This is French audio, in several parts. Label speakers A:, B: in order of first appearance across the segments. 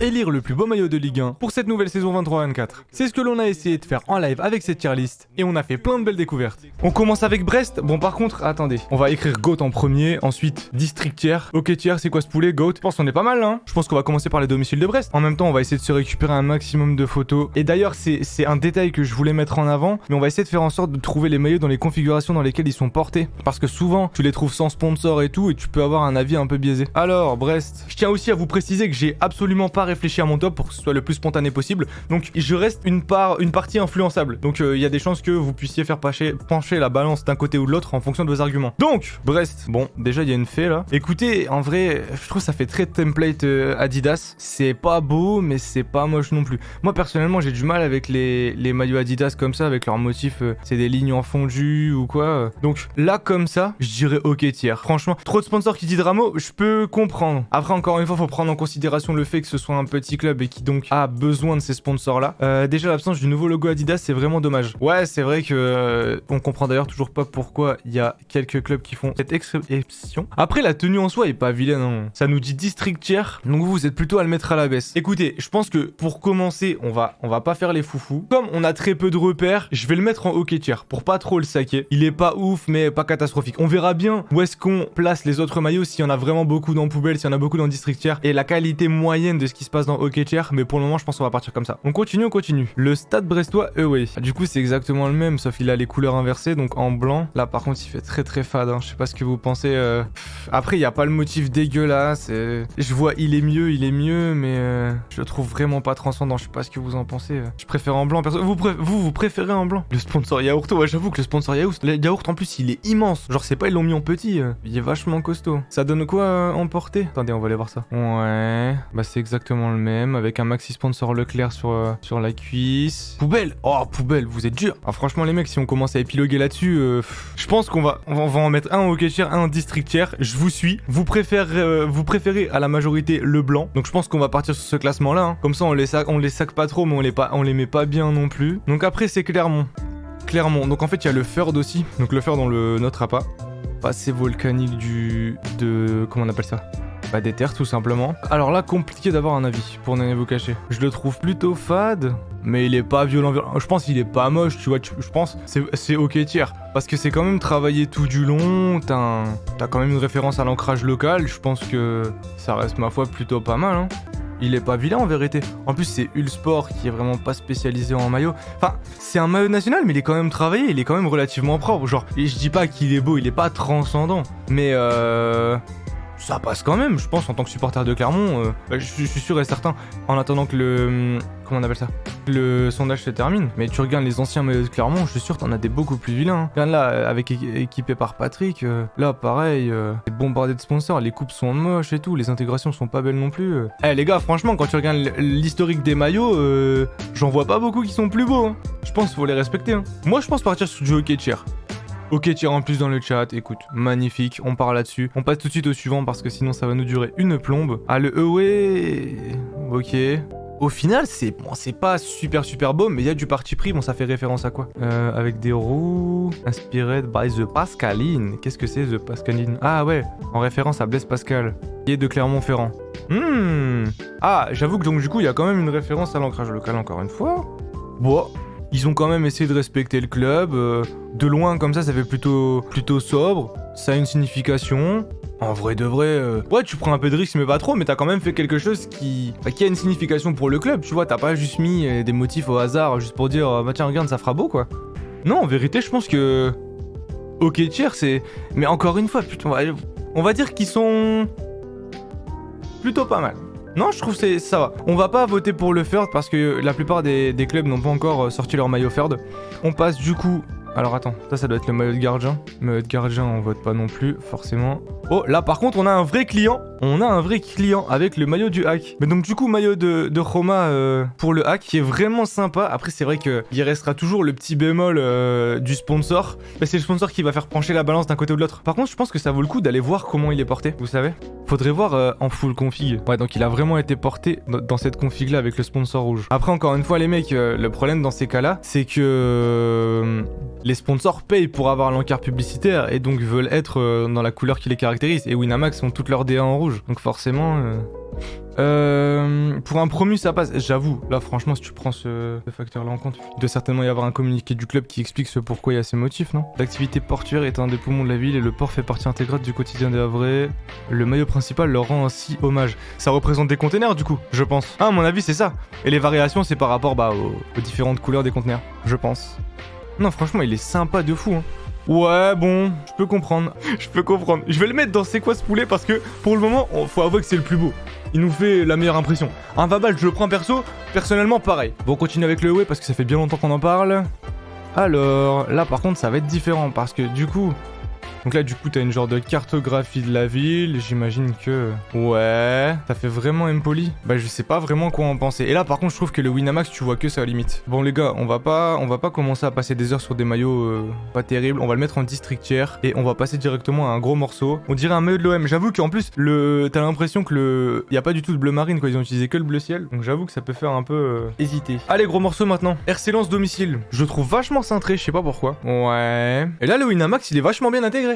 A: élire le plus beau maillot de Ligue 1 pour cette nouvelle saison 23-24. C'est ce que l'on a essayé de faire en live avec cette tier list et on a fait plein de belles découvertes. On commence avec Brest. Bon par contre, attendez, on va écrire GOAT en premier, ensuite District Tier. Ok Tier, c'est quoi ce poulet? GOAT. Je pense qu'on est pas mal là, hein. Je pense qu'on va commencer par les domiciles de Brest. En même temps, on va essayer de se récupérer un maximum de photos. Et d'ailleurs, c'est un détail que je voulais mettre en avant, mais on va essayer de faire en sorte de trouver les maillots dans les configurations dans lesquelles ils sont portés. Parce que souvent, tu les trouves sans sponsor et tout, et tu peux avoir un avis un peu biaisé. Alors, Brest. Je tiens aussi à vous préciser que j'ai absolument pas réfléchi à mon top pour que ce soit le plus spontané possible. Donc, je reste une partie influençable. Donc, il y a des chances que vous puissiez faire pencher la balance d'un côté ou de l'autre en fonction de vos arguments. Donc, Brest. Bon, déjà, il y a une fée là. Écoutez, en vrai, je trouve ça fait très template Adidas. C'est pas beau, mais c'est pas moche non plus. Moi, personnellement, j'ai du mal avec les maillots Adidas comme ça, avec leurs motifs, c'est des lignes en fondu ou quoi. Donc, là, comme ça, je dirais ok tier. Franchement, trop de sponsors qui disent Ramo, je peux comprendre. Après, encore une fois, faut prendre en considération le fait que ce soit un petit club et qui donc a besoin de ces sponsors-là. Déjà, l'absence du nouveau logo Adidas, c'est vraiment dommage. Ouais, c'est vrai que on comprend d'ailleurs toujours pas pourquoi il y a quelques clubs qui font cette exception. Après, la tenue en soi est pas vilaine, hein. Ça nous dit District Tier, donc vous êtes plutôt à le mettre à la baisse. Écoutez, je pense que pour commencer, on va pas faire les foufous. Comme on a très peu de repères, je vais le mettre en ok tier pour pas trop le saquer. Il est pas ouf, mais pas catastrophique. On verra bien où est-ce qu'on place les autres maillots, s'il y en a vraiment beaucoup dans poubelle, s'il y en a beaucoup dans District Tier, et la qualité moyenne de ce qui se passe dans ok tier, mais pour le moment, je pense qu'on va partir comme ça. On continue. Le Stade Brestois away. Du coup, c'est exactement le même, sauf il a les couleurs inversées, donc en blanc. Là, par contre, il fait très très fade, hein. Je sais pas ce que vous pensez. Après, il y a pas le motif dégueulasse. Je vois, il est mieux, mais je le trouve vraiment pas transcendant. Je sais pas ce que vous en pensez. Je préfère en blanc. Vous préférez en blanc? Le sponsor yaourt, ouais, j'avoue que le sponsor yaourt en plus, il est immense. Genre, c'est pas ils l'ont mis en petit. Il est vachement costaud. Ça donne quoi en portée? Attendez, on va aller voir ça. Ouais, bah c'est exactement le même, avec un maxi sponsor Leclerc sur la cuisse. Poubelle. Oh, poubelle, vous êtes dur. Ah, franchement, les mecs, si on commence à épiloguer là-dessus, je pense qu'on va en mettre un en ok tier, un en District Tier. Je vous suis. Vous préférez à la majorité le blanc. Donc je pense qu'on va partir sur ce classement-là, hein. Comme ça, on les sac pas trop, mais on les met pas bien non plus. Donc après, c'est Clermont. Donc en fait, il y a le Ferd aussi. Donc le Ferd, on le notera pas. Passé volcanique comment on appelle ça? Bah des terres tout simplement. Alors là, compliqué d'avoir un avis, pour ne vous cacher. Je le trouve plutôt fade, mais il est pas violent. Je pense qu'il est pas moche, tu vois. Je pense c'est ok tier. Parce que c'est quand même travaillé tout du long. T'as quand même une référence à l'ancrage local. Je pense que ça reste, ma foi, plutôt pas mal, hein. Il est pas vilain en vérité. En plus, c'est Ulsport qui est vraiment pas spécialisé en maillot. Enfin, c'est un maillot national, mais il est quand même travaillé, il est quand même relativement propre. Genre, et je dis pas qu'il est beau, il est pas transcendant. Mais ça passe quand même, je pense, en tant que supporter de Clermont. Je suis sûr et certain, en attendant que comment on appelle ça? Le sondage se termine. Mais tu regardes les anciens maillots de Clermont, je suis sûr t'en as des beaucoup plus vilains, hein. Regarde là, équipé par Patrick, là pareil, c'est bombardé de sponsors, les coupes sont moches et tout, les intégrations sont pas belles non plus. Eh les gars, franchement, quand tu regardes l'historique des maillots, j'en vois pas beaucoup qui sont plus beaux, hein. Je pense qu'il faut les respecter, hein. Moi je pense partir sur du ok tier. Ok tier en plus dans le chat, écoute, magnifique, on part là-dessus. On passe tout de suite au suivant parce que sinon ça va nous durer une plombe. Ah le away, ok. Au final, c'est pas super beau, mais il y a du parti pris. Bon, ça fait référence à quoi? Avec des roues inspirées by The Pascaline. Qu'est-ce que c'est The Pascaline? Ah ouais, en référence à Blaise Pascal, qui est de Clermont-Ferrand. Ah, j'avoue que donc du coup, il y a quand même une référence à l'ancrage local encore une fois. Bon, ils ont quand même essayé de respecter le club. De loin comme ça fait plutôt sobre. Ça a une signification. En vrai de vrai, ouais, tu prends un peu de risque, mais pas trop, mais t'as quand même fait quelque chose qui a une signification pour le club, tu vois. T'as pas juste mis des motifs au hasard juste pour dire, bah tiens, regarde, ça fera beau, quoi. Non, en vérité, je pense que ok tier, c'est... Mais encore une fois, putain, on va dire qu'ils sont plutôt pas mal. Non, je trouve que ça va. On va pas voter pour le Ferd parce que la plupart des clubs n'ont pas encore sorti leur maillot Ferd. On passe du coup... Alors attends, ça doit être le maillot de gardien. Maillot de gardien, on vote pas non plus, forcément. Oh, là par contre, on a un vrai client. Avec le maillot du hack. Mais donc du coup, maillot de Roma pour le hack, qui est vraiment sympa. Après, c'est vrai qu'il restera toujours le petit bémol du sponsor. Mais c'est le sponsor qui va faire pencher la balance d'un côté ou de l'autre. Par contre, je pense que ça vaut le coup d'aller voir comment il est porté, vous savez. Faudrait voir en full config. Ouais, donc il a vraiment été porté dans cette config là avec le sponsor rouge. Après, encore une fois, les mecs, le problème dans ces cas-là, c'est que les sponsors payent pour avoir l'encart publicitaire et donc veulent être dans la couleur qui les caractérise. Et Winamax ont toutes leurs DA en rouge. Donc forcément, Pour un promu, ça passe. J'avoue, là, franchement, si tu prends ce facteur-là en compte, il doit certainement y avoir un communiqué du club qui explique ce pourquoi il y a ces motifs, non? L'activité portuaire est un des poumons de la ville et le port fait partie intégrante du quotidien des Havrais. Le maillot principal leur rend ainsi hommage. Ça représente des containers, du coup, je pense. Ah, à mon avis, c'est ça. Et les variations, c'est par rapport aux différentes couleurs des conteneurs, je pense. Non, franchement, il est sympa de fou, hein. Ouais, bon, je peux comprendre. Je peux comprendre. Je vais le mettre dans C'est quoi ce poulet parce que pour le moment, faut avouer que c'est le plus beau. Il nous fait la meilleure impression. Un Vabal, je le prends perso. Personnellement, pareil. Bon, on continue avec le Uwe parce que ça fait bien longtemps qu'on en parle. Alors, là par contre, ça va être différent parce que du coup... Donc là, du coup, t'as une genre de cartographie de la ville. J'imagine que... Ouais... Ça fait vraiment Empoli. Bah, je sais pas vraiment quoi en penser. Et là, par contre, je trouve que le Winamax, tu vois que ça limite. Bon, les gars, on va pas commencer à passer des heures sur des maillots pas terribles. On va le mettre en district tiers. Et on va passer directement à un gros morceau. On dirait un maillot de l'OM. J'avoue qu'en plus, t'as l'impression que y a pas du tout de bleu marine, quoi. Ils ont utilisé que le bleu ciel. Donc j'avoue que ça peut faire un peu hésiter. Allez, gros morceau maintenant. RC Lens domicile. Je le trouve vachement cintré, je sais pas pourquoi. Ouais... Et là, le Winamax, il est vachement bien intégré.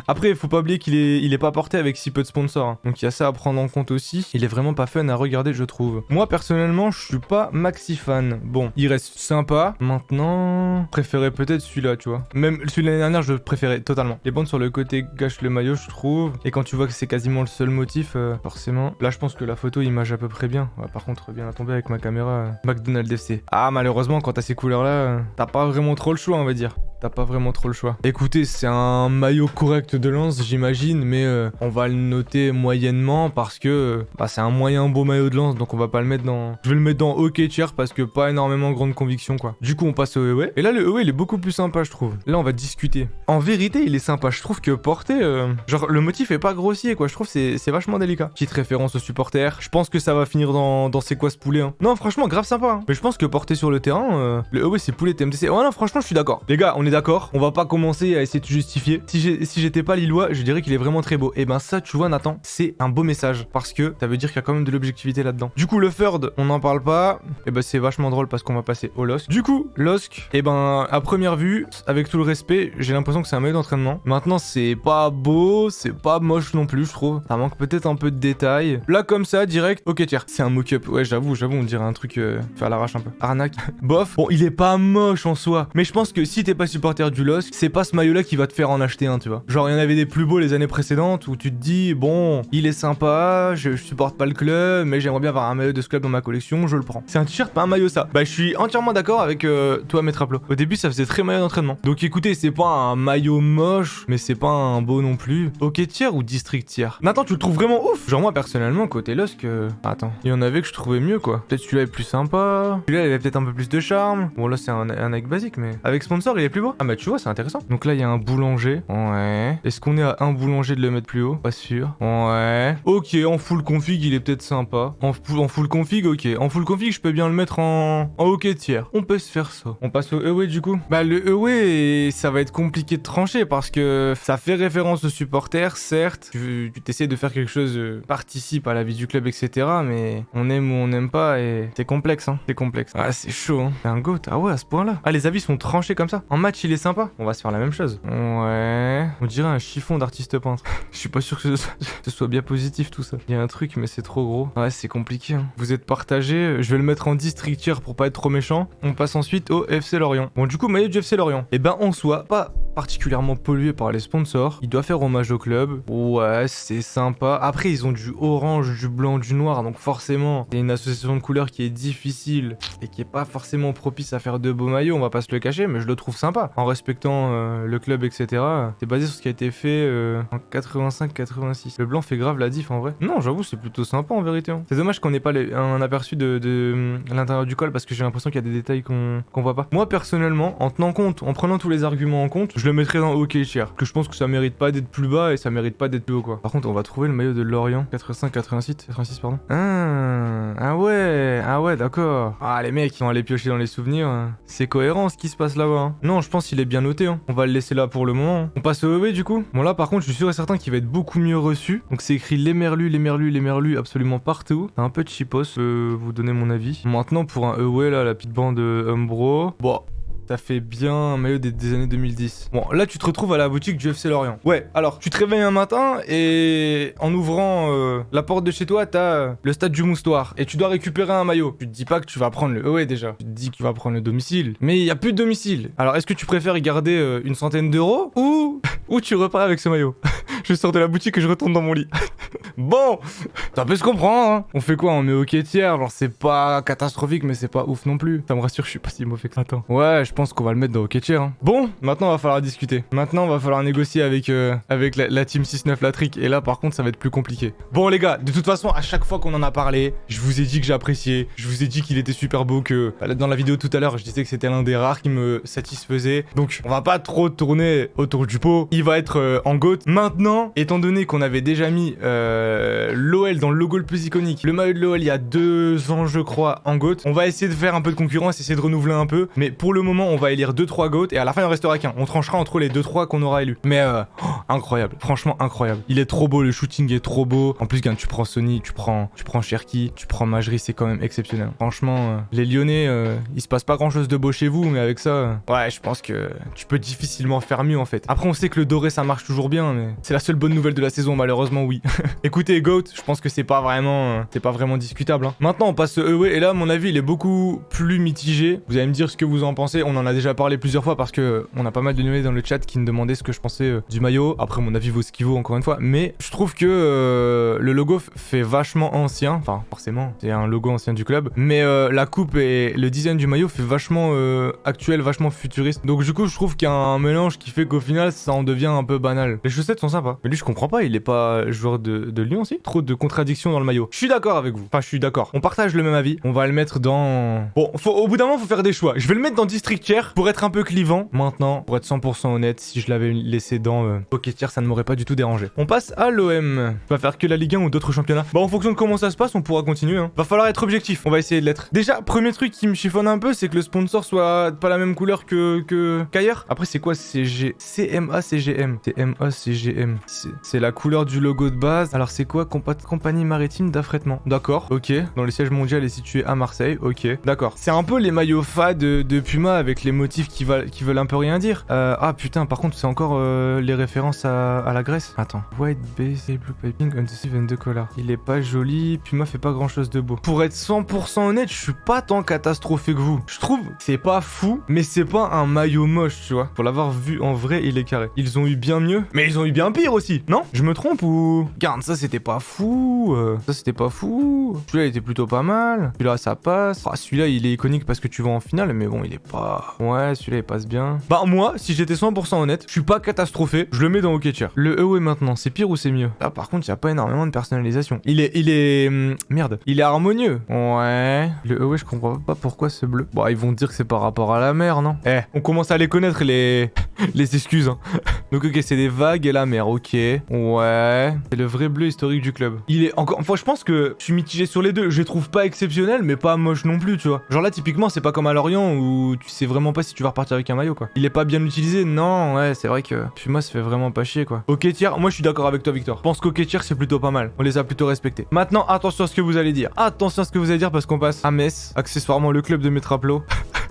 A: Après, faut pas oublier qu'il est pas porté avec si peu de sponsors, hein. Donc il y a ça à prendre en compte aussi. Il est vraiment pas fun à regarder, je trouve. Moi, personnellement, je suis pas maxi fan. Bon, il reste sympa. Maintenant, je préférais peut-être celui-là, tu vois. Même celui de l'année dernière, je le préférais totalement. Les bandes sur le côté gâchent le maillot, je trouve. Et quand tu vois que c'est quasiment le seul motif, forcément. Là, je pense que la photo image à peu près bien. Ouais, par contre, bien à tomber avec ma caméra McDonald's FC. Ah, malheureusement, quand t'as ces couleurs-là, t'as pas vraiment trop le choix, on va dire. T'as pas vraiment trop le choix. Écoutez, c'est un maillot correct de Lens, j'imagine, mais on va le noter moyennement parce que c'est un moyen beau maillot de Lens, donc on va pas le mettre dans... Je vais le mettre dans OK tiers parce que pas énormément grande conviction, quoi. Du coup, on passe au Ewe. Et là, le Ewe, il est beaucoup plus sympa, je trouve. Là, on va discuter. En vérité, il est sympa. Je trouve que porté... genre, le motif est pas grossier, quoi. Je trouve que c'est vachement délicat. Petite référence aux supporters. Je pense que ça va finir dans C'est quoi ce poulet, hein. Non, franchement, grave sympa, hein. Mais je pense que porté sur le terrain, le Ewe, c'est poulet TMTC. Ouais, non, franchement, je suis d'accord. Les gars, on est d'accord, on va pas commencer à essayer de justifier. Si j'étais pas lillois, je dirais qu'il est vraiment très beau. Et ben ça, tu vois, Nathan, c'est un beau message parce que ça veut dire qu'il y a quand même de l'objectivité là-dedans. Du coup, le third, on n'en parle pas. Et ben c'est vachement drôle parce qu'on va passer au LOSC. Du coup, LOSC, et ben à première vue, avec tout le respect, j'ai l'impression que c'est un maillot d'entraînement. Maintenant, c'est pas beau, c'est pas moche non plus, je trouve. Ça manque peut-être un peu de détails. Là, comme ça, direct, ok, tiens, c'est un mock-up. Ouais, j'avoue, on dirait un truc fait à l'arrache un peu. Arnaque. Bof. Bon, il est pas moche en soi, mais je pense que si t'es pas supporter du LOSC, c'est pas ce maillot-là qui va te faire en acheter un, tu vois. Genre, il y en avait des plus beaux les années précédentes où tu te dis, bon, il est sympa, je supporte pas le club, mais j'aimerais bien avoir un maillot de ce club dans ma collection, je le prends. C'est un t-shirt, pas un maillot, ça. Bah, je suis entièrement d'accord avec toi, Maître Aplo. Au début, ça faisait très maillot d'entraînement. Donc, écoutez, c'est pas un maillot moche, mais c'est pas un beau non plus. Ok, tiers ou district tiers? Nathan, tu le trouves vraiment ouf? Genre, moi, personnellement, côté LOSC, attends, il y en avait que je trouvais mieux, quoi. Peut-être celui-là est plus sympa. Celui-là, il avait peut-être un peu plus de charme. Bon, là, c'est un Nike basique, mais avec sponsor, il est plus beau. Ah, bah, tu vois, c'est intéressant. Donc là, il y a un boulanger. Ouais. Est-ce qu'on est à un boulanger de le mettre plus haut? Pas sûr. Ouais. Ok, en full config, il est peut-être sympa. En full config, ok. En full config, je peux bien le mettre en OK tiers. On peut se faire ça. On passe au Ewe du coup. Bah le Ewe, ça va être compliqué de trancher parce que ça fait référence aux supporters, certes. Tu t'essaies de faire quelque chose, participe à la vie du club, etc. Mais on aime ou on n'aime pas et c'est complexe, hein. C'est complexe. Ah, c'est chaud, hein. C'est un goat. Ah ouais, à ce point-là. Ah, les avis sont tranchés comme ça. En match, il est sympa. On va se faire la même chose. Ouais. On dirait un chiffon d'artiste peintre. Je suis pas sûr que ce soit bien positif tout ça. Il y a un truc, mais c'est trop gros. Ouais, c'est compliqué, hein. Vous êtes partagés. Je vais le mettre en district tiers pour pas être trop méchant. On passe ensuite au FC Lorient. Bon, du coup, maillot du FC Lorient. Et ben, en soi, pas particulièrement pollué par les sponsors. Il doit faire hommage au club. Ouais, c'est sympa. Après, ils ont du orange, du blanc, du noir. Donc forcément, c'est une association de couleurs qui est difficile et qui est pas forcément propice à faire de beaux maillots. On va pas se le cacher, mais je le trouve sympa. En respectant le club, etc. C'est basé sur ce qui a été fait en 85-86. Le blanc fait grave la diff en vrai. Non, j'avoue, c'est plutôt sympa en vérité, hein. C'est dommage qu'on n'ait pas un aperçu de l'intérieur du col parce que j'ai l'impression qu'il y a des détails qu'on voit pas. Moi, personnellement, en tenant compte, en prenant tous les arguments en compte, je le mettrais dans OK tiers. Que je pense que ça mérite pas d'être plus bas et ça mérite pas d'être plus haut, quoi. Par contre, on va trouver le maillot de Lorient. 86, pardon. Ah ouais, d'accord. Ah, les mecs, ils vont aller piocher dans les souvenirs. C'est cohérent ce qui se passe là-bas, hein. Non, je pense qu'il est bien noté, hein. On va le laisser là pour le moment, hein. On passe au EW du coup. Bon, là, par contre, je suis sûr et certain qu'il va être beaucoup mieux reçu. Donc, c'est écrit les merlus absolument partout. Un peu de cheapos, vous donner mon avis. Maintenant, pour un EW, là, la petite bande Umbro. Bon. Ça fait bien un maillot des années 2010. Bon, là, tu te retrouves à la boutique du FC Lorient. Ouais, alors, tu te réveilles un matin et en ouvrant la porte de chez toi, t'as le stade du Moustoir et tu dois récupérer un maillot. Tu te dis pas que tu vas prendre le ouais déjà. Tu te dis que tu vas prendre le domicile. Mais il y a plus de domicile. Alors, est-ce que tu préfères y garder une centaine d'euros ou tu repars avec ce maillot? Je sors de la boutique et je retourne dans mon lit. Bon, ça peut se comprendre, hein. On fait quoi? On met au tiers, genre c'est pas catastrophique, mais c'est pas ouf non plus. Ça me rassure, je suis pas si mauvais que ça. Attends. Ouais, je pense qu'on va le mettre dans hockey tiers. Hein. Bon, maintenant va falloir discuter. Maintenant va falloir négocier avec la team 6-9 la trick. Et là, par contre, ça va être plus compliqué. Bon, les gars, de toute façon, à chaque fois qu'on en a parlé, je vous ai dit que j'ai apprécié. Je vous ai dit qu'il était super beau, que dans la vidéo tout à l'heure, je disais que c'était l'un des rares qui me satisfaisait. Donc, on va pas trop tourner autour du pot. Il va être en GOAT. Maintenant, étant donné qu'on avait déjà mis l'OL dans le logo le plus iconique, le maillot de l'OL il y a 2 ans je crois en GOAT, on va essayer de faire un peu de concurrence, essayer de renouveler un peu, mais pour le moment on va élire 2-3 GOAT et à la fin il en restera qu'un, on tranchera entre les 2-3 qu'on aura élus. Mais incroyable, franchement incroyable, il est trop beau, le shooting est trop beau, en plus quand tu prends Sony, tu prends Cherki, tu prends Majri, c'est quand même exceptionnel. Franchement les Lyonnais, il se passe pas grand chose de beau chez vous, mais avec ça, ouais je pense que tu peux difficilement faire mieux en fait. Après on sait que le doré ça marche toujours bien, mais c'est la seule bonne nouvelle de la saison malheureusement oui. Écoutez GOAT, je pense que c'est pas vraiment discutable. Hein. Maintenant on passe au et là mon avis il est beaucoup plus mitigé. Vous allez me dire ce que vous en pensez, on en a déjà parlé plusieurs fois parce que on a pas mal de nommés dans le chat qui me demandaient ce que je pensais du maillot. Après mon avis vaut ce qu'il vaut encore une fois, mais je trouve que le logo fait vachement ancien, enfin forcément c'est un logo ancien du club, mais la coupe et le design du maillot fait vachement actuel, vachement futuriste. Donc du coup je trouve qu'il y a un mélange qui fait qu'au final ça en devient un peu banal. Les chaussettes sont sympas, mais lui je comprends pas, il est pas joueur de Lyon aussi. Trop de contradictions dans le maillot. Je suis d'accord avec vous. Enfin, je suis d'accord. On partage le même avis. On va le mettre dans... Bon, au bout d'un moment, faut faire des choix. Je vais le mettre dans District Tier pour être un peu clivant. Maintenant, pour être 100% honnête, si je l'avais laissé dans hockey tier, ça ne m'aurait pas du tout dérangé. On passe à l'OM. Va faire que la Ligue 1 ou d'autres championnats. Bah, en fonction de comment ça se passe, on pourra continuer. Hein. Va falloir être objectif. On va essayer de l'être. Déjà, premier truc qui me chiffonne un peu, c'est que le sponsor soit pas la même couleur qu'ailleurs. Après, c'est quoi CMA CGM. CMA CGM. C'est la couleur du logo de base. Alors, c'est quoi compagnie maritime d'affrètement. D'accord, ok. Dans le siège mondial est situé à Marseille, ok. D'accord. C'est un peu les maillots fades de Puma avec les motifs qui veulent un peu rien dire. Ah putain, par contre, c'est encore les références à la Grèce. Attends. White base, blue piping, undersleeve and the collar. Il est pas joli, Puma fait pas grand chose de beau. Pour être 100% honnête, je suis pas tant catastrophé que vous. Je trouve c'est pas fou, mais c'est pas un maillot moche, tu vois. Pour l'avoir vu en vrai, il est carré. Ils ont eu bien mieux, mais ils ont eu bien pire aussi, non? Je me trompe ou... Regarde, ça c'était pas fou. Ça c'était pas fou. Celui-là il était plutôt pas mal. Celui-là ça passe. Ah, celui-là il est iconique parce que tu vas en finale, mais bon il est pas... Ouais, celui-là il passe bien. Bah moi, si j'étais 100% honnête, je suis pas catastrophé. Je le mets dans hockey tier. Le EOE maintenant, c'est pire ou c'est mieux? Là par contre, il y a pas énormément de personnalisation. Il est... Merde. Il est harmonieux. Ouais. Le EOE, je comprends pas pourquoi ce bleu. Bon, ils vont dire que c'est par rapport à la mer, non? Eh, on commence à les connaître les excuses. Hein. Donc ok, c'est des vagues et la mer, ok. Ouais. C'est le vrai bleu historique du club. Il est encore... Enfin, je pense que je suis mitigé sur les deux. Je les trouve pas exceptionnels, mais pas moche non plus, tu vois. Genre là, typiquement, c'est pas comme à Lorient où tu sais vraiment pas si tu vas repartir avec un maillot, quoi. Il est pas bien utilisé, non, ouais, c'est vrai que... Puma se fait vraiment pas chier, quoi. Ok, tiers, moi je suis d'accord avec toi, Victor. Je pense qu'ok tiers, c'est plutôt pas mal. On les a plutôt respectés. Maintenant, attention à ce que vous allez dire. Attention à ce que vous allez dire parce qu'on passe à Metz, accessoirement le club de Métraplo.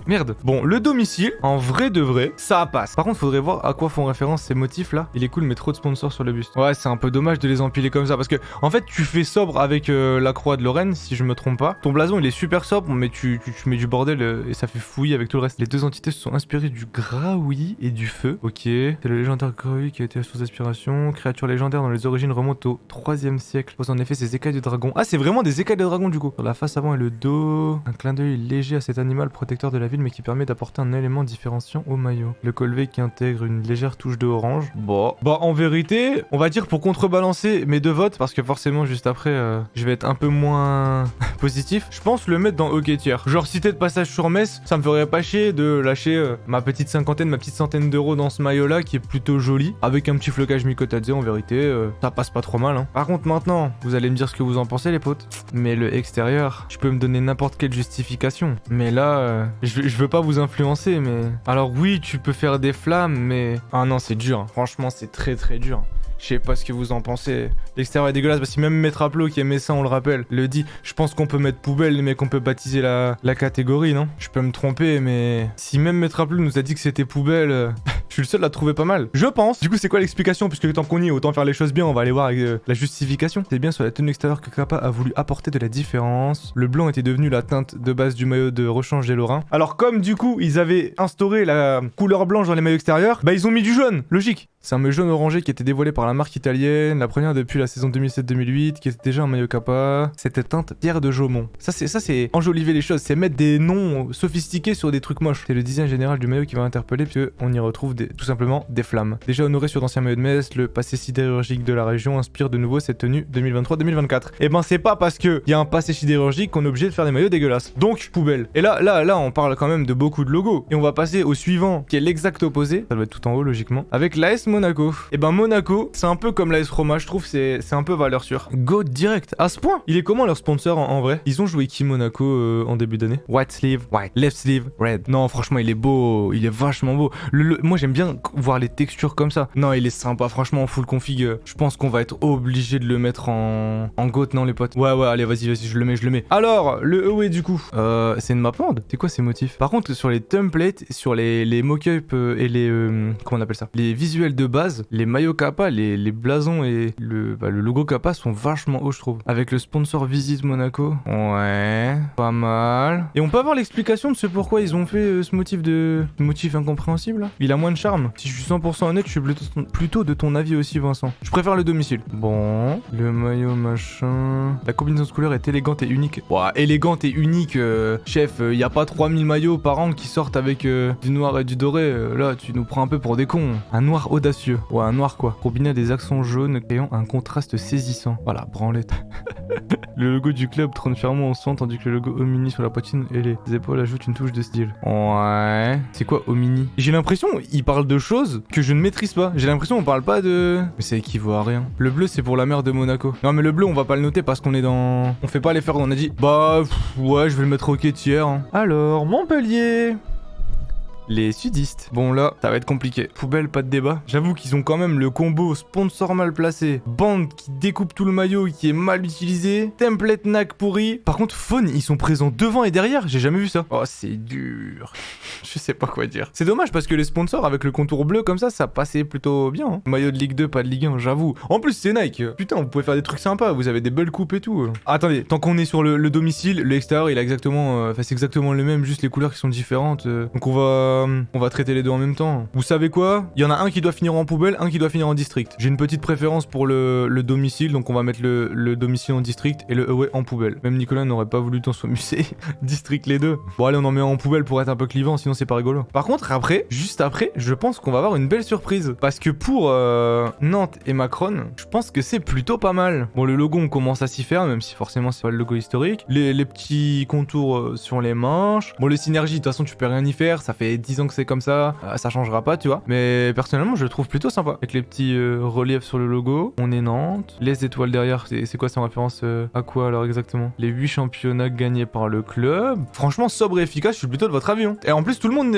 A: Merde. Bon, le domicile, en vrai de vrai, ça passe. Par contre, faudrait voir à quoi font référence ces motifs là. Il est cool, mais trop de sponsors sur le buste. Ouais, c'est un peu dommage de les empiler comme ça parce que, en fait, tu fais sobre avec la croix de Lorraine, si je me trompe pas. Ton blason, il est super sobre, mais tu mets du bordel et ça fait fouillis avec tout le reste. Les deux entités se sont inspirées du graoui et du feu. Ok. C'est le légendaire graoui qui a été la source d'inspiration. Créature légendaire dont les origines remontent au 3e siècle. Pose en effet ces écailles de dragon. Ah, c'est vraiment des écailles de dragon du coup. Sur la face avant et le dos. Un clin d'œil léger à cet animal protecteur de la ville, mais qui permet d'apporter un élément différenciant au maillot. Le collet qui intègre une légère touche de orange. Bon. Bah en vérité, on va dire pour contrebalancer mes deux votes, parce que forcément juste après, je vais être un peu moins positif. Je pense le mettre dans hockey tier. Genre si t'es de passage sur Metz, ça me ferait pas chier de lâcher ma petite centaine d'euros dans ce maillot là qui est plutôt joli, avec un petit flocage Mikotadze en vérité, ça passe pas trop mal. Hein. Par contre maintenant, vous allez me dire ce que vous en pensez les potes. Mais le extérieur, tu peux me donner n'importe quelle justification. Mais là, je veux pas vous influencer, mais... Alors oui, tu peux faire des flammes, mais... Ah non, c'est dur. Franchement, c'est très très dur. Je sais pas ce que vous en pensez. L'extérieur est dégueulasse. Bah, si même Metraplo qui aimait ça, on le rappelle, le dit. Je pense qu'on peut mettre poubelle, les mecs, on peut baptiser la catégorie, non? Je peux me tromper, mais si même Metraplo nous a dit que c'était poubelle, je suis le seul à trouver pas mal. Je pense. Du coup, c'est quoi l'explication? Puisque tant qu'on y est, autant faire les choses bien, on va aller voir avec la justification. C'est bien sur la tenue extérieure que Kappa a voulu apporter de la différence. Le blanc était devenu la teinte de base du maillot de rechange des Lorrains. Alors, comme du coup, ils avaient instauré la couleur blanche dans les maillots extérieurs, bah ils ont mis du jaune. Logique. C'est un maillot jaune orangé qui était dévoilé par la marque italienne, la première depuis la saison 2007-2008, qui était déjà un maillot Kappa. C'était teinte Pierre de Jaumont. Ça c'est enjoliver les choses, c'est mettre des noms sophistiqués sur des trucs moches. C'est le design général du maillot qui va interpeller, puisque on y retrouve tout simplement des flammes. Déjà honoré sur d'anciens maillots de Metz, le passé sidérurgique de la région inspire de nouveau cette tenue 2023-2024. Et ben c'est pas parce qu'il y a un passé sidérurgique qu'on est obligé de faire des maillots dégueulasses. Donc poubelle. Et là on parle quand même de beaucoup de logos. Et on va passer au suivant, qui est l'exact opposé. Ça doit être tout en haut logiquement. Avec l'AS Monaco. Et ben Monaco, c'est un peu comme l'AS Roma, je trouve, c'est un peu valeur sûre. Go direct, à ce point. Il est comment leur sponsor en vrai? Ils ont joué qui Monaco en début d'année? White sleeve, white, left sleeve, red. Non, franchement, il est beau, il est vachement beau. Moi, j'aime bien voir les textures comme ça. Non, il est sympa, franchement, en full config. Je pense qu'on va être obligé de le mettre en GOAT, non les potes? Ouais, allez, vas-y, je le mets. Alors, le away du coup, c'est une mapande. C'est quoi ces motifs? Par contre, sur les templates, sur les mock-up et les comment on appelle ça? Les visuels de base. Les maillots Kappa, les blasons et le logo Kappa sont vachement hauts, je trouve. Avec le sponsor Visite Monaco. Ouais, pas mal. Et on peut avoir l'explication de ce pourquoi ils ont fait ce motif incompréhensible là. Il a moins de charme. Si je suis 100% honnête, je suis plutôt de ton avis aussi, Vincent. Je préfère le domicile. Bon, le maillot machin. La combinaison de couleurs est élégante et unique. Ouah, élégante et unique, chef. Y a pas 3000 maillots par an qui sortent avec du noir et du doré. Là, tu nous prends un peu pour des cons. Un noir audacieux. Ouais, un noir quoi. Combiné à des accents jaunes créant un contraste saisissant. Voilà, branlette. Le logo du club trône fièrement au centre, tandis que le logo Omini sur la poitrine et les épaules ajoutent une touche de style. Ouais. C'est quoi Omini? J'ai l'impression il parle de choses que je ne maîtrise pas. J'ai l'impression on parle pas de... Mais ça équivaut à rien. Le bleu c'est pour la mer de Monaco. Non mais le bleu on va pas le noter parce qu'on est dans... On fait pas les faire, on a dit... Bah ouais je vais le mettre au quai tiers. Hein. Alors Montpellier. Les sudistes. Bon là, ça va être compliqué. Poubelle, pas de débat. J'avoue qu'ils ont quand même le combo sponsor mal placé, bande qui découpe tout le maillot qui est mal utilisé, template nac pourri. Par contre, Faune, ils sont présents devant et derrière. J'ai jamais vu ça. Oh, c'est dur. Je sais pas quoi dire. C'est dommage parce que les sponsors avec le contour bleu comme ça passait plutôt bien. Hein. Maillot de Ligue 2, pas de Ligue 1, j'avoue. En plus, c'est Nike. Putain, vous pouvez faire des trucs sympas. Vous avez des belles coupes et tout. Attendez, tant qu'on est sur le domicile, l'extérieur, il a exactement... Enfin, c'est exactement le même, juste les couleurs qui sont différentes. Donc on va traiter les deux en même temps. Vous savez quoi? Il y en a un qui doit finir en poubelle, un qui doit finir en district. J'ai une petite préférence pour le domicile, donc on va mettre le domicile en district et le away en poubelle. Même Nicolas n'aurait pas voulu tant s'amuser. District les deux. Bon allez, on en met un en poubelle pour être un peu clivant, sinon c'est pas rigolo. Par contre, juste après, je pense qu'on va avoir une belle surprise. Parce que pour Nantes et Macron, je pense que c'est plutôt pas mal. Bon, le logo, on commence à s'y faire, même si forcément c'est pas le logo historique. Les petits contours sur les manches. Bon, les synergies, de toute façon, tu peux rien y faire. Ça fait 10 ans que c'est comme ça. Ça changera pas, tu vois. Mais personnellement, je le trouve plutôt sympa. Avec les petits reliefs sur le logo. On est Nantes. Les étoiles derrière, c'est quoi? C'est en référence à quoi alors exactement? Les 8 championnats gagnés par le club. Franchement, sobre et efficace, je suis plutôt de votre avis. Hein. Et en plus, tout le monde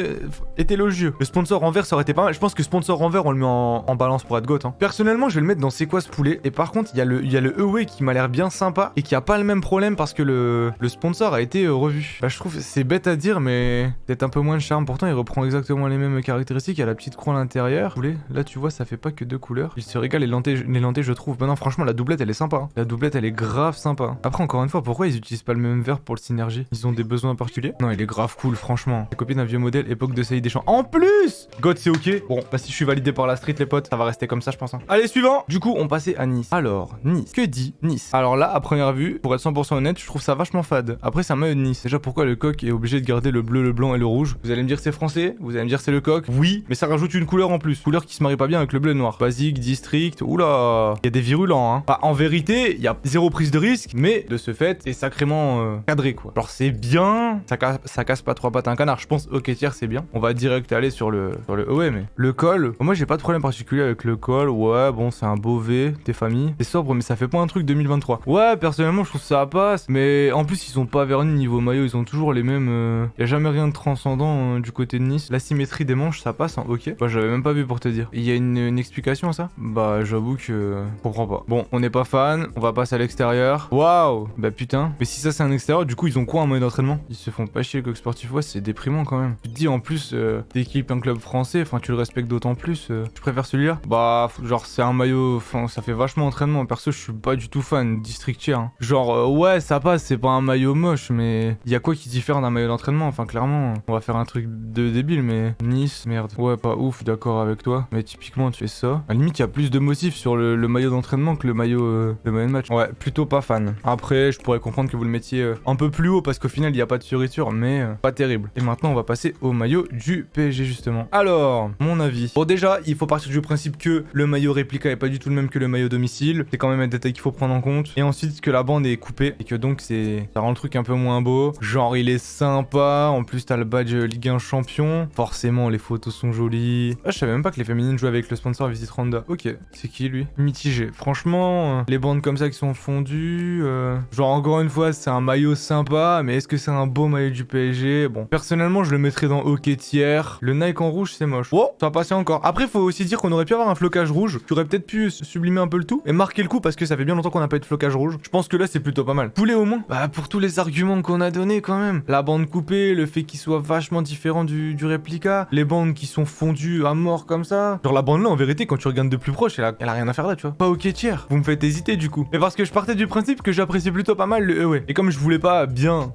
A: est élogieux. Le sponsor en vert, ça aurait été pas mal. Je pense que sponsor en vert, on le met en balance pour être GOAT. Hein. Personnellement, je vais le mettre dans c'est quoi ce poulet. Et par contre, il y a le Away qui m'a l'air bien sympa et qui a pas le même problème parce que le sponsor a été revu. Bah, je trouve c'est bête à dire, mais peut-être un peu moins de charme. Pourtant, il reprend exactement les mêmes caractéristiques. Il y a la petite croix à l'intérieur. Là, tu vois, ça fait pas que deux couleurs. Il se régale les lentilles, je trouve. Maintenant, franchement, la doublette, elle est sympa. Hein. La doublette, elle est grave sympa. Après, encore une fois, pourquoi ils utilisent pas le même verre pour le synergie? Ils ont des besoins particuliers? Non, il est grave cool, franchement. La copie d'un vieux modèle, époque de Saïd Deschamps. En plus! God, c'est ok. Bon, bah, si je suis validé par la street, les potes, ça va rester comme ça, je pense. Hein. Allez, suivant! Du coup, on passait à Nice. Alors, Nice. Que dit Nice? Alors là, à première vue, pour être 100% honnête, je trouve ça vachement fade. Après, c'est un maillot de Nice. Déjà, pourquoi le coq est obligé de garder le bleu, le blanc et le rouge? Vous allez me dire c'est français? Vous allez me dire c'est le coq? Oui, mais ça rajoute une couleur en plus. Couleur qui se marie pas bien avec le bleu et le noir. Basique, district, oula. Il y a des virulents, hein. Bah, en vérité, il y a zéro prise de risque, mais de ce fait, c'est sacrément cadré, quoi. Alors, c'est bien. Ça casse pas trois pattes à un canard. Je pense, ok, tiers, c'est bien. On va direct aller sur le ouais, mais le col, moi, j'ai pas de problème particulier avec le col. Ouais, bon, c'est un beau V, tes familles. C'est sobre, mais ça fait pas un truc 2023. Ouais, personnellement, je trouve ça passe. Mais en plus, ils sont pas vernis niveau maillot. Ils ont toujours les mêmes. Y a jamais rien de transcendant du côté côté de Nice. L'asymétrie des manches, ça passe en ok. Bah, j'avais même pas vu pour te dire. Il y a une explication à ça? Bah, j'avoue que je comprends pas. Bon, on n'est pas fan, on va passer à l'extérieur. Waouh! Bah putain. Mais si ça c'est un extérieur, du coup ils ont quoi en mode d'entraînement? Ils se font pas chier le coq sportif. Ouais, c'est déprimant quand même. Tu te dis en plus, t'équipes un club français, enfin tu le respectes d'autant plus. Tu préfères celui-là? Bah, genre c'est un maillot, enfin ça fait vachement entraînement. Perso, je suis pas du tout fan. District tier. Hein. Genre, ouais, ça passe, c'est pas un maillot moche, mais il y a quoi qui diffère d'un maillot d'entraînement? Enfin, clairement, on va faire un truc de débile, mais Nice, merde. Ouais, pas ouf, d'accord avec toi. Mais typiquement, tu fais ça. À la limite, il y a plus de motifs sur le maillot d'entraînement que le maillot de match. Ouais, plutôt pas fan. Après, je pourrais comprendre que vous le mettiez un peu plus haut parce qu'au final, il n'y a pas de fioriture, mais pas terrible. Et maintenant, on va passer au maillot du PSG, justement. Alors, mon avis. Bon, déjà, il faut partir du principe que le maillot réplica est pas du tout le même que le maillot domicile. C'est quand même un détail qu'il faut prendre en compte. Et ensuite, que la bande est coupée et que donc, ça rend le truc un peu moins beau. Genre, il est sympa. En plus, t'as le badge Ligue 1 champion. Forcément, les photos sont jolies. Ah, je savais même pas que les féminines jouaient avec le sponsor Visit Rwanda. Ok, c'est qui lui? Mitigé. Franchement, les bandes comme ça qui sont fondues. Genre, encore une fois, c'est un maillot sympa, mais est-ce que c'est un beau maillot du PSG? Bon, personnellement, je le mettrais dans hockey tiers. Le Nike en rouge, c'est moche. Oh, ça va passer encore. Après, faut aussi dire qu'on aurait pu avoir un flocage rouge. Tu aurais peut-être pu sublimer un peu le tout et marquer le coup parce que ça fait bien longtemps qu'on n'a pas eu de flocage rouge. Je pense que là, c'est plutôt pas mal. Poulet au moins. Bah, pour tous les arguments qu'on a donnés quand même. La bande coupée, le fait qu'il soit vachement différent du réplica, les bandes qui sont fondues à mort comme ça. Genre la bande là, en vérité, quand tu regardes de plus proche, elle a rien à faire là, tu vois. Pas hockey tiers. Vous me faites hésiter du coup. Mais parce que je partais du principe que j'apprécie plutôt pas mal le EW. Et comme je voulais pas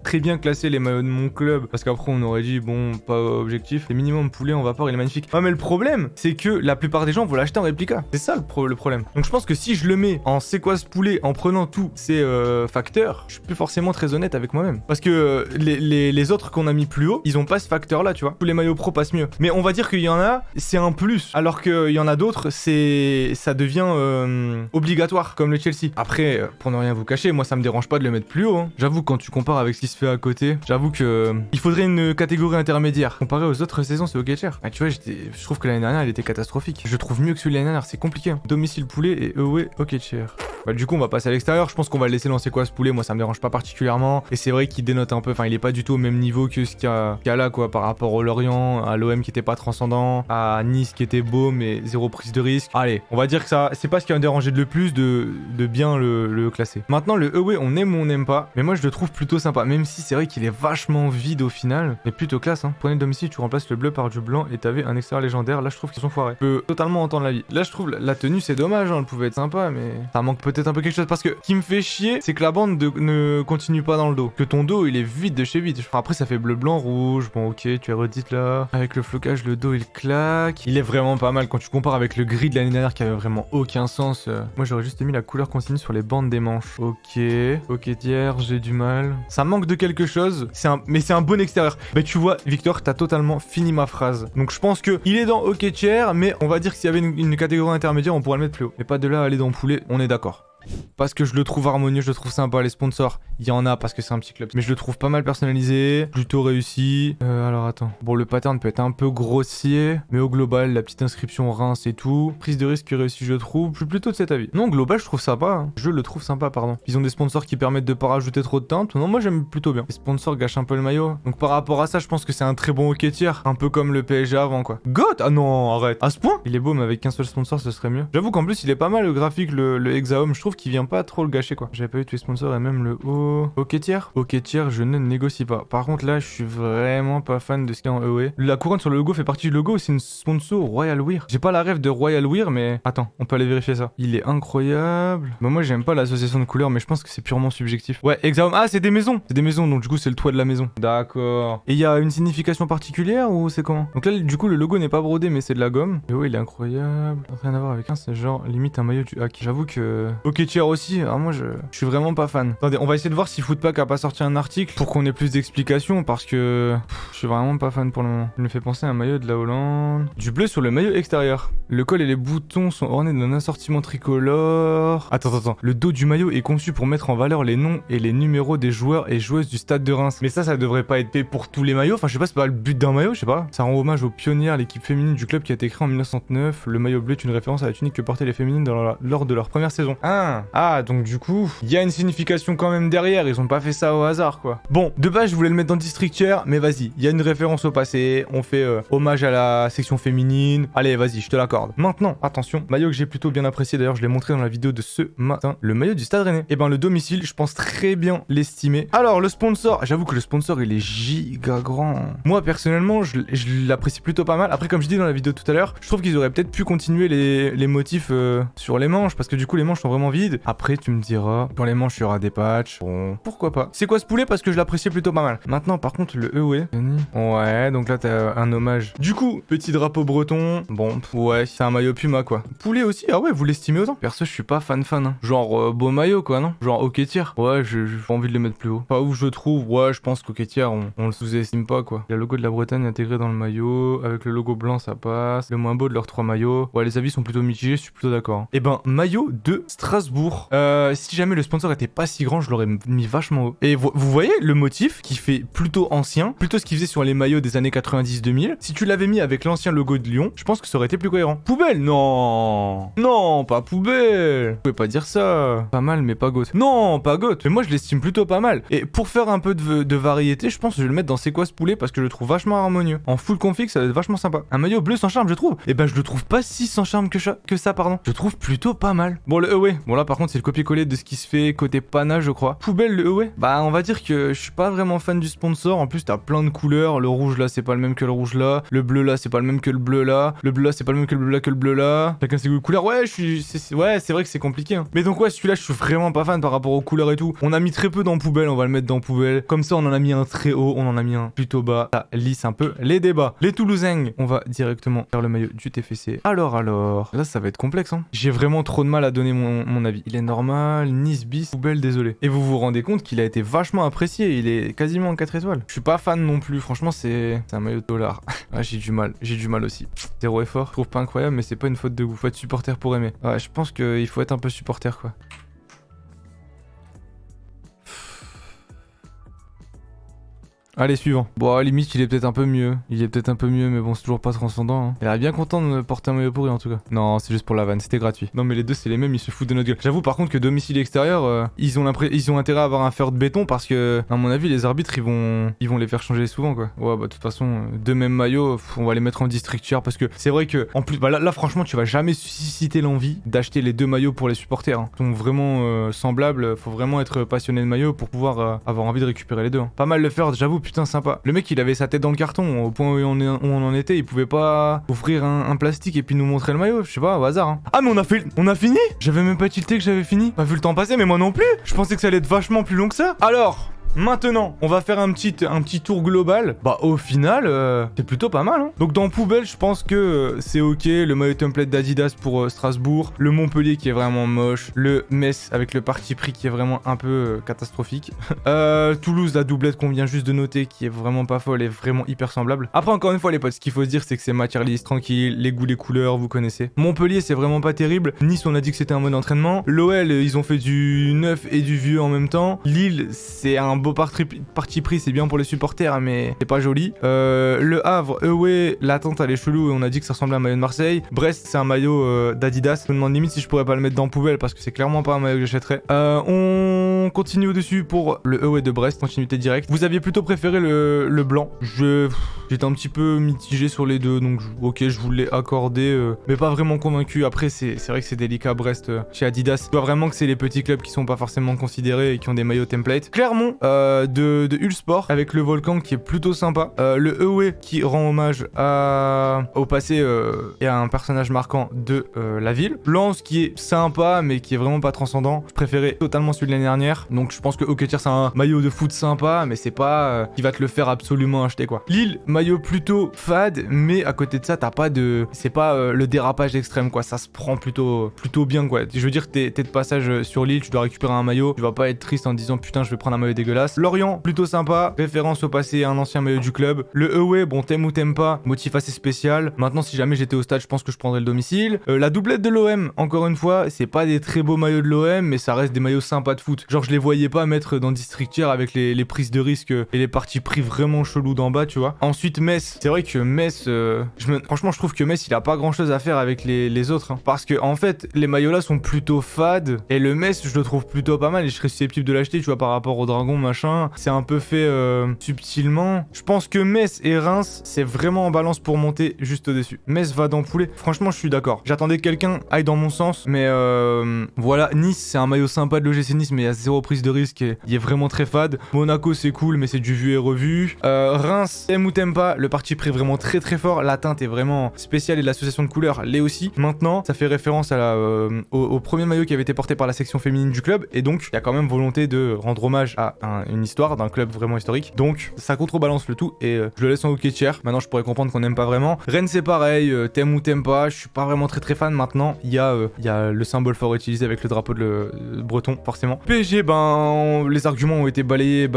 A: très bien classer les maillots de mon club, parce qu'après on aurait dit bon, pas objectif, les minimum poulet en vapeur, il est magnifique. Ah mais le problème, c'est que la plupart des gens vont l'acheter en réplica. C'est ça le problème. Donc je pense que si je le mets en c'est quoi ce poulet, en prenant tous ces facteurs, je suis plus forcément très honnête avec moi-même. Parce que les autres qu'on a mis plus haut, ils ont pas ce facteur là, tu vois. Tous les maillots pro passent mieux. Mais on va dire qu'il y en a, c'est un plus. Alors qu'il y en a d'autres, ça devient obligatoire, comme le Chelsea. Après, pour ne rien vous cacher, moi ça me dérange pas de le mettre plus haut. Hein. J'avoue, quand tu compares avec ce qui se fait à côté, j'avoue que il faudrait une catégorie intermédiaire. Comparé aux autres saisons, c'est ok cher. Ah, tu vois, je trouve que l'année dernière, elle était catastrophique. Je trouve mieux que celui de l'année dernière, c'est compliqué. Hein. Domicile poulet et away ok cher. Bah, du coup, on va passer à l'extérieur. Je pense qu'on va le laisser lancer quoi ce poulet. Moi, ça me dérange pas particulièrement. Et c'est vrai qu'il dénote un peu. Enfin, il est pas du tout au même niveau que ce qu'il y a là, quoi, par rapport au Lorient, à l'OM qui était pas transcendant, à Nice qui était beau, mais zéro prise de risque. Allez, on va dire que ça, c'est pas ce qui a dérangé de le plus de bien le classer. Maintenant, le away, on aime ou on n'aime pas. Mais moi, je le trouve plutôt sympa. Même si c'est vrai qu'il est vachement vide au final. Mais plutôt classe, hein. Prenez le domicile, tu remplaces le bleu par du blanc et t'avais un extérieur légendaire. Là, je trouve qu'ils sont foirés. Je peux totalement entendre la vie. Là, je trouve la tenue, c'est dommage, hein. Elle pouvait être sympa, mais ça manque peut-être un peu quelque chose. Parce que ce qui me fait chier, c'est que la bande ne continue pas dans le dos. Que ton dos, il est vide de chez vide. Enfin, après, ça fait bleu, blanc, rouge. Bon, ok, tu es redite là. Avec le flocage, le dos, il claque. Il est vraiment pas mal quand tu compares avec le gris de l'année dernière qui avait vraiment aucun sens. Moi, j'aurais juste mis la couleur continue sur les bandes des manches. Ok, ok, tiers, j'ai du mal. Ça manque de quelque chose. Mais c'est un bon extérieur. Bah, tu vois, Victor, t'as totalement fini ma phrase. Donc, je pense que il est dans ok, tiers, mais on va dire que s'il y avait une catégorie intermédiaire, on pourrait le mettre plus haut. Mais pas de là à aller dans poulet, on est d'accord. Parce que je le trouve harmonieux, je le trouve sympa. Les sponsors, il y en a parce que c'est un petit club. Mais je le trouve pas mal personnalisé, plutôt réussi. Alors attends. Bon, le pattern peut être un peu grossier, mais au global, la petite inscription Reims et tout. Prise de risque réussie, je trouve. Je suis plutôt de cet avis. Non, global, je trouve sympa. Hein. Je le trouve sympa, pardon. Ils ont des sponsors qui permettent de pas rajouter trop de teintes. Non, moi j'aime plutôt bien. Les sponsors gâchent un peu le maillot. Donc par rapport à ça, je pense que c'est un très bon hockey tiers. Un peu comme le PSG avant, quoi. God! Ah non, arrête. À ce point? Il est beau, mais avec qu'un seul sponsor, ce serait mieux. J'avoue qu'en plus, il est pas mal le graphique, le Hexaome. Je trouve qu'il vient pas trop le gâcher, quoi. J'avais pas eu tous les sponsors et même le haut. Ok tiers? Ok tiers, je ne négocie pas. Par contre, là, je suis vraiment pas fan de ce qu'il y a en EOE. La couronne sur le logo fait partie du logo, c'est une sponsor Royal Wear. J'ai pas la rêve de Royal Wear, mais attends, on peut aller vérifier ça. Il est incroyable. Bah, moi, j'aime pas l'association de couleurs, mais je pense que c'est purement subjectif. Ouais, Hexaome. Ah, c'est des maisons. C'est des maisons, donc du coup, c'est le toit de la maison. D'accord. Et il y a une signification particulière ou c'est comment? Donc là, du coup, le logo n'est pas brodé, mais c'est de la gomme. Et ouais, il est incroyable. Rien à voir avec un, c'est genre limite un maillot du hack. J'avoue que. Ok tiers aussi. Alors moi, je suis vraiment pas fan. Attendez, on va essayer de voir si Footpack a pas sorti un article pour qu'on ait plus d'explications parce que je suis vraiment pas fan pour le moment. Il me fait penser à un maillot de la Hollande. Du bleu sur le maillot extérieur. Le col et les boutons sont ornés d'un assortiment tricolore. Attends. Le dos du maillot est conçu pour mettre en valeur les noms et les numéros des joueurs et joueuses du stade de Reims. Mais ça devrait pas être fait pour tous les maillots. Enfin, je sais pas, c'est pas le but d'un maillot, je sais pas. Ça rend hommage aux pionnières, l'équipe féminine du club qui a été créée en 1909. Le maillot bleu est une référence à la tunique que portaient les féminines lors de leur première saison. Ah, Ah, donc du coup, il y a une signification quand même derrière. Ils ont pas fait ça au hasard, quoi. Bon, de base, je voulais le mettre dans District Chair, mais vas-y. Il y a une référence au passé. On fait hommage à la section féminine. Allez, vas-y, je te l'accorde. Maintenant, attention, maillot que j'ai plutôt bien apprécié. D'ailleurs, je l'ai montré dans la vidéo de ce matin. Le maillot du Stade Rennais. Et ben, le domicile, je pense très bien l'estimer. Alors, le sponsor, j'avoue que le sponsor, il est giga grand. Moi, personnellement, je l'apprécie plutôt pas mal. Après, comme je dis dans la vidéo tout à l'heure, je trouve qu'ils auraient peut-être pu continuer les motifs sur les manches, parce que du coup, les manches sont vraiment vides. Après, tu me diras, dans les manches, il y aura des patchs. Bon, pourquoi pas. C'est quoi ce poulet? Parce que je l'appréciais plutôt pas mal. Maintenant, par contre, le EOE. Ouais, donc là, t'as un hommage. Du coup, petit drapeau breton. Bon, ouais, c'est un maillot Puma, quoi. Poulet aussi, ah ouais, vous l'estimez autant? Perso, je suis pas fan. Hein. Genre, beau maillot, quoi, non? Genre, Hockey-Tier. Ouais, j'ai pas envie de le mettre plus haut. Pas où je trouve, ouais, je pense qu'Hockey-Tier, on le sous-estime pas, quoi. Le logo de la Bretagne intégré dans le maillot. Avec le logo blanc, ça passe. Le moins beau de leurs 3 maillots. Ouais, les avis sont plutôt mitigés, je suis plutôt d'accord. Hein. Et ben, maillot de Strasbourg. Si jamais le sponsor était pas si grand, je l'aurais mis vachement haut. Et vous voyez le motif qui fait plutôt ancien, plutôt ce qu'il faisait sur les maillots des années 90-2000. Si tu l'avais mis avec l'ancien logo de Lyon, je pense que ça aurait été plus cohérent. Poubelle, non. Non, pas poubelle. Vous pouvez pas dire ça. Pas mal, mais pas goat. Non, pas goat. Mais moi, je l'estime plutôt pas mal. Et pour faire un peu de variété, je pense que je vais le mettre dans C'est quoi ce poulet parce que je le trouve vachement harmonieux. En full config, ça va être vachement sympa. Un maillot bleu sans charme, je trouve. Et ben, je le trouve pas si sans charme que ça, pardon. Je trouve plutôt pas mal. Bon, le EWE. Bon, là, par contre, c'est le copier-coller de ce qui se fait côté panache, je crois. Poubelle, le EWE. Bah, on va dire que je suis pas vraiment fan du sponsor. En plus, t'as plein de couleurs. Le rouge là, c'est pas le même que le rouge là. Le bleu là, c'est pas le même que le bleu là. Le bleu là, c'est pas le même que le bleu là que le bleu là. Chacun ses goûts de couleurs. Ouais, ouais, c'est vrai que c'est compliqué. Hein. Mais donc, ouais, celui-là, je suis vraiment pas fan par rapport aux couleurs et tout. On a mis très peu dans poubelle. On va le mettre dans poubelle. Comme ça, on en a mis un très haut. On en a mis un plutôt bas. Ça lisse un peu les débats. Les Toulousains, on va directement faire le maillot du TFC. Alors. Là, ça va être complexe. Hein. J'ai vraiment trop de mal à donner mon avis. Il est normal. Nice bis. Poubelle, désolé. Et vous vous rendez compte qu'il a été vachement apprécié. Il est quasiment en 4 étoiles. Je suis pas fan non plus. Franchement, c'est un maillot de dollar. Ah, j'ai du mal. J'ai du mal aussi. Zéro effort. Je trouve pas incroyable, mais c'est pas une faute de goût. Faut être supporter pour aimer. Ouais, je pense qu'il faut être un peu supporter, quoi. Allez, suivant. Bon, à la limite, il est peut-être un peu mieux. Mais bon, c'est toujours pas transcendant. Hein. Il a l'air bien content de me porter un maillot pourri, en tout cas. Non, c'est juste pour la vanne, c'était gratuit. Non, mais les deux, c'est les mêmes, ils se foutent de notre gueule. J'avoue, par contre, que domicile extérieur, ils ont intérêt à avoir un fer de béton parce que, à mon avis, les arbitres, ils vont les faire changer souvent, quoi. Ouais, bah, de toute façon, deux mêmes maillots, on va les mettre en district chair parce que c'est vrai que, en plus, bah là, franchement, tu vas jamais susciter l'envie d'acheter les deux maillots pour les supporters. Hein. Ils sont vraiment semblables. Faut vraiment être passionné de maillot pour pouvoir avoir envie de récupérer les deux. Hein. Pas mal le fer, j'avoue. Putain, sympa. Le mec, il avait sa tête dans le carton. Au point où on en était, il pouvait pas ouvrir un plastique et puis nous montrer le maillot. Je sais pas, au hasard. Hein. Ah, mais on a fini? J'avais même pas tilté que j'avais fini. Pas vu le temps passer, mais moi non plus. Je pensais que ça allait être vachement plus long que ça. Alors, maintenant, on va faire un petit tour global. Bah, au final, c'est plutôt pas mal. Hein. Donc, dans poubelle, je pense que c'est ok. Le maillot template d'Adidas pour Strasbourg. Le Montpellier qui est vraiment moche. Le Metz avec le parti pris qui est vraiment un peu catastrophique. Toulouse, la doublette qu'on vient juste de noter qui est vraiment pas folle et vraiment hyper semblable. Après, encore une fois, les potes, ce qu'il faut se dire, c'est que c'est matière lisse, tranquille. Les goûts, les couleurs, vous connaissez. Montpellier, c'est vraiment pas terrible. Nice, on a dit que c'était un mode entraînement. L'OL, ils ont fait du neuf et du vieux en même temps. Lille, c'est un beau parti pris, c'est bien pour les supporters, mais c'est pas joli. Le Havre, ouais, l'attente elle est chelou et on a dit que ça ressemblait à un maillot de Marseille. Brest, c'est un maillot d'Adidas. Je me demande limite si je pourrais pas le mettre dans la poubelle parce que c'est clairement pas un maillot que j'achèterais. On continue au-dessus pour le EWE de Brest, continuité directe. Vous aviez plutôt préféré le blanc. J'étais un petit peu mitigé sur les deux, donc ok, je vous l'ai accordé, mais pas vraiment convaincu. Après, c'est vrai que c'est délicat Brest chez Adidas. Je vois vraiment que c'est les petits clubs qui sont pas forcément considérés et qui ont des maillots template. Clermont, de Ulsport avec le volcan qui est plutôt sympa. Le EWE qui rend hommage au passé et à un personnage marquant de la ville. Lens qui est sympa mais qui est vraiment pas transcendant. Je préférais totalement celui de l'année dernière. Donc je pense que Hockey-Tier c'est un maillot de foot sympa mais c'est pas qui va te le faire absolument acheter quoi. Lille, maillot plutôt fade mais à côté de ça t'as pas de... C'est pas le dérapage extrême quoi. Ça se prend plutôt bien quoi. Je veux dire t'es de passage sur Lille, tu dois récupérer un maillot. Tu vas pas être triste en te disant putain je vais prendre un maillot dégueulasse. l'As. Lorient, plutôt sympa, référence au passé à un ancien maillot du club. Le Away, bon, t'aimes ou t'aimes pas, motif assez spécial. Maintenant, si jamais j'étais au stade, je pense que je prendrais le domicile. La doublette de l'OM, encore une fois, c'est pas des très beaux maillots de l'OM, mais ça reste des maillots sympas de foot. Genre, je les voyais pas mettre dans District Tier avec les prises de risque et les parties pris vraiment chelous d'en bas, tu vois. Ensuite, Metz, c'est vrai que Metz, franchement, je trouve que Metz, il a pas grand chose à faire avec les autres, hein. Parce que, en fait, les maillots là sont plutôt fades, et le Metz, je le trouve plutôt pas mal, et je serais susceptible de l'acheter, tu vois, par rapport au Dragon, machin. C'est un peu fait subtilement. Je pense que Metz et Reims, c'est vraiment en balance pour monter juste au-dessus. Metz va dans le poulet. Franchement, je suis d'accord. J'attendais que quelqu'un aille dans mon sens, mais voilà. Nice, c'est un maillot sympa de l'OGC Nice, mais il y a zéro prise de risque et il est vraiment très fade. Monaco, c'est cool, mais c'est du vu et revu. Reims, t'aimes ou t'aimes pas, le parti pris vraiment très très fort. La teinte est vraiment spéciale et l'association de couleurs l'est aussi. Maintenant, ça fait référence à au premier maillot qui avait été porté par la section féminine du club, et donc il y a quand même volonté de rendre hommage à une histoire d'un club vraiment historique. Donc ça contrebalance le tout, et je le laisse en hockey tiers. Maintenant, je pourrais comprendre qu'on n'aime pas vraiment. Rennes, c'est pareil, t'aimes ou t'aimes pas, je suis pas vraiment très fan. Maintenant, il y a le symbole fort utilisé avec le drapeau de breton, forcément. PSG, ben les arguments ont été balayés.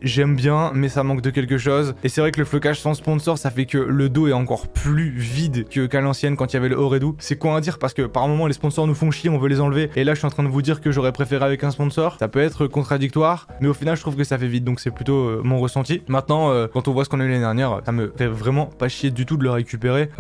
A: J'aime bien, mais ça manque de quelque chose. Et c'est vrai que le flocage sans sponsor, ça fait que le dos est encore plus vide qu'à l'ancienne quand il y avait le Oredou. C'est quoi à dire, parce que par moment les sponsors nous font chier, on veut les enlever. Et là, je suis en train de vous dire que j'aurais préféré avec un sponsor. Ça peut être contradictoire, mais au final, je trouve que ça fait vide. Donc c'est plutôt mon ressenti. Maintenant, quand on voit ce qu'on a eu l'année dernière, ça me fait vraiment pas chier du tout de le récupérer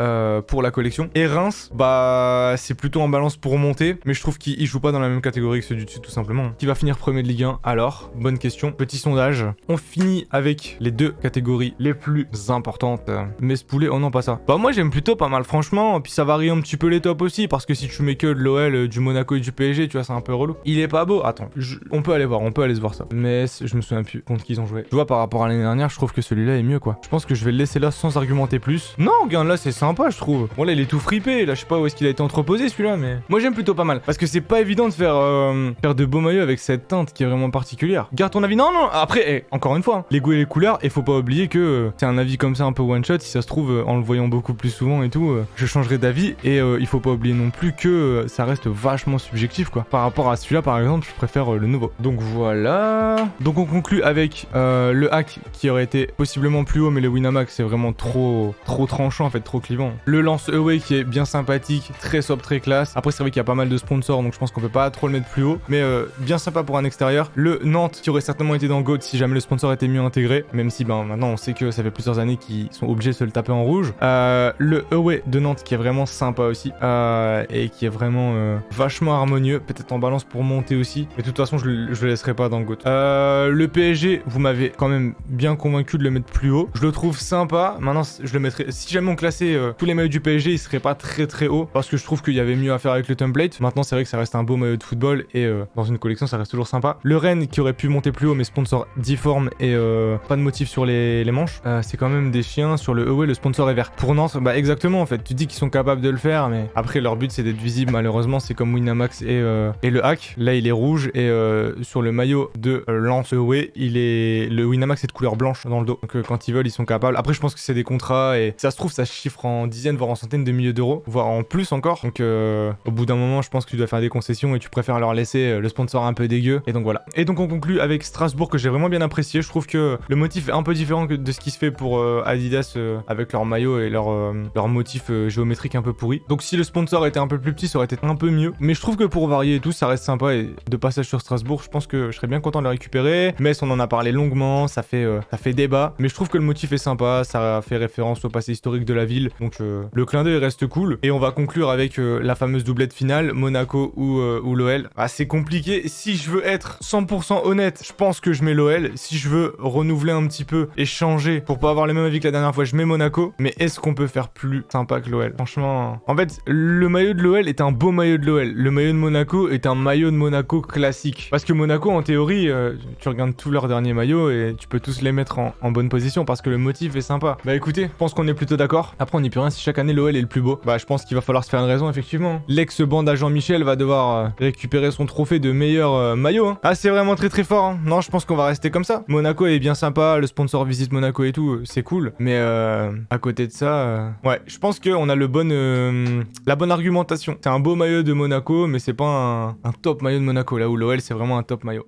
A: pour la collection. Et Reims, bah c'est plutôt en balance pour monter, mais je trouve qu'il joue pas dans la même catégorie que ceux du dessus, tout simplement. Qui va finir premier de Ligue 1? Alors, bonne question. Petit sondage. On finit avec les deux catégories les plus importantes. Metz Poulet, oh non, pas ça. Bah moi j'aime plutôt pas mal, franchement. Puis ça varie un petit peu les tops aussi, parce que si tu mets que de l'OL, du Monaco et du PSG, tu vois, c'est un peu relou. Il est pas beau. Attends, on peut aller voir, on peut aller se voir ça. Metz, je me souviens plus contre qui ils ont joué. Tu vois, par rapport à l'année dernière, je trouve que celui-là est mieux, quoi. Je pense que je vais le laisser là sans argumenter plus. Non, regarde, là c'est sympa, je trouve. Bon, là il est tout fripé. Là, je sais pas où est-ce qu'il a été entreposé celui-là, mais moi j'aime plutôt pas mal. Parce que c'est pas évident de faire de beaux maillots avec cette teinte qui est vraiment particulière. Garde ton avis. Non, après, encore une fois, hein, les goûts et les couleurs, et faut pas oublier que c'est un avis comme ça un peu one shot. Si ça se trouve, en le voyant beaucoup plus souvent et tout, je changerai d'avis. Et il faut pas oublier non plus que ça reste vachement subjectif, quoi. Par rapport à celui-là, par exemple, je préfère le nouveau. Donc voilà. Donc on conclut avec le hack qui aurait été possiblement plus haut, mais le Winamax c'est vraiment trop tranchant, en fait, trop clivant. Le Lance Away qui est bien sympathique, très sobre, très classe. Après, c'est vrai qu'il y a pas mal de sponsors, donc je pense qu'on peut pas trop le mettre plus haut, mais bien sympa pour un extérieur. Le Nantes qui aurait certainement été dans GOAT si jamais le sponsor était mieux intégré, même si ben maintenant on sait que ça fait plusieurs années qu'ils sont obligés de se le taper en rouge. Le Away de Nantes qui est vraiment sympa aussi, et qui est vraiment vachement harmonieux, peut-être en balance pour monter aussi, mais de toute façon je le laisserai pas dans GOAT. Le PSG, vous m'avez quand même bien convaincu de le mettre plus haut. Je le trouve sympa. Maintenant, je le mettrais, si jamais on classait tous les maillots du PSG, il serait pas très haut, parce que je trouve qu'il y avait mieux à faire avec le template. Maintenant, c'est vrai que ça reste un beau maillot de football, et dans une collection ça reste toujours sympa. Le Rennes qui aurait pu monter plus haut, mais sponsor difforme et pas de motif sur les manches. C'est quand même des chiens. Sur le Away, le sponsor est vert. Pour Nantes, bah exactement, en fait, tu dis qu'ils sont capables de le faire, mais après leur but c'est d'être visible. Malheureusement, c'est comme Winamax et le hack. Là il est rouge, et sur le maillot de Lens Away, le Winamax est de couleur blanche dans le dos, donc quand ils veulent ils sont capables. Après, je pense que c'est des contrats, et ça se trouve ça chiffre en dizaines voire en centaines de milliers d'euros, voire en plus encore. Donc au bout d'un moment, je pense que tu dois faire des concessions, et tu préfères leur laisser le sponsor un peu dégueu. Et donc voilà. Et donc on conclut avec Strasbourg, que j'ai vraiment bien apprécié. Je trouve que le motif est un peu différent de ce qui se fait pour Adidas avec leur maillot et leur motif géométrique un peu pourri. Donc si le sponsor était un peu plus petit, ça aurait été un peu mieux. Mais je trouve que pour varier et tout, ça reste sympa. Et de passage sur Strasbourg, je pense que je serais bien content de le récupérer. Metz, on en a parlé longuement, ça fait débat. Mais je trouve que le motif est sympa, ça fait référence au passé historique de la ville. Donc le clin d'œil reste cool. Et on va conclure avec la fameuse doublette finale, Monaco ou l'OL. Ah, c'est compliqué. Si je veux être 100% honnête, je pense que je mets l'OL. Si je veux renouveler un petit peu et changer pour pas avoir les mêmes avis que la dernière fois, je mets Monaco. Mais est-ce qu'on peut faire plus sympa que l'OL? Franchement, en fait, le maillot de l'OL est un beau maillot de l'OL. Le maillot de Monaco est un maillot de Monaco classique. Parce que Monaco, en théorie, tu regardes tous leurs derniers maillots et tu peux tous les mettre en bonne position parce que le motif est sympa. Bah écoutez, je pense qu'on est plutôt d'accord. Après, on n'y peut rien si chaque année l'OL est le plus beau. Bah je pense qu'il va falloir se faire une raison, effectivement. L'ex-bande à Jean-Michel va devoir récupérer son trophée de meilleur maillot. Hein. Ah, c'est vraiment très fort. Hein. Non, je pense qu'on va rester comme ça. Monaco est bien sympa, le sponsor visite Monaco et tout, c'est cool. Mais à côté de ça, ouais, je pense qu'on a la bonne argumentation. C'est un beau maillot de Monaco, mais c'est pas un top maillot de Monaco, là où l'OL c'est vraiment un top maillot.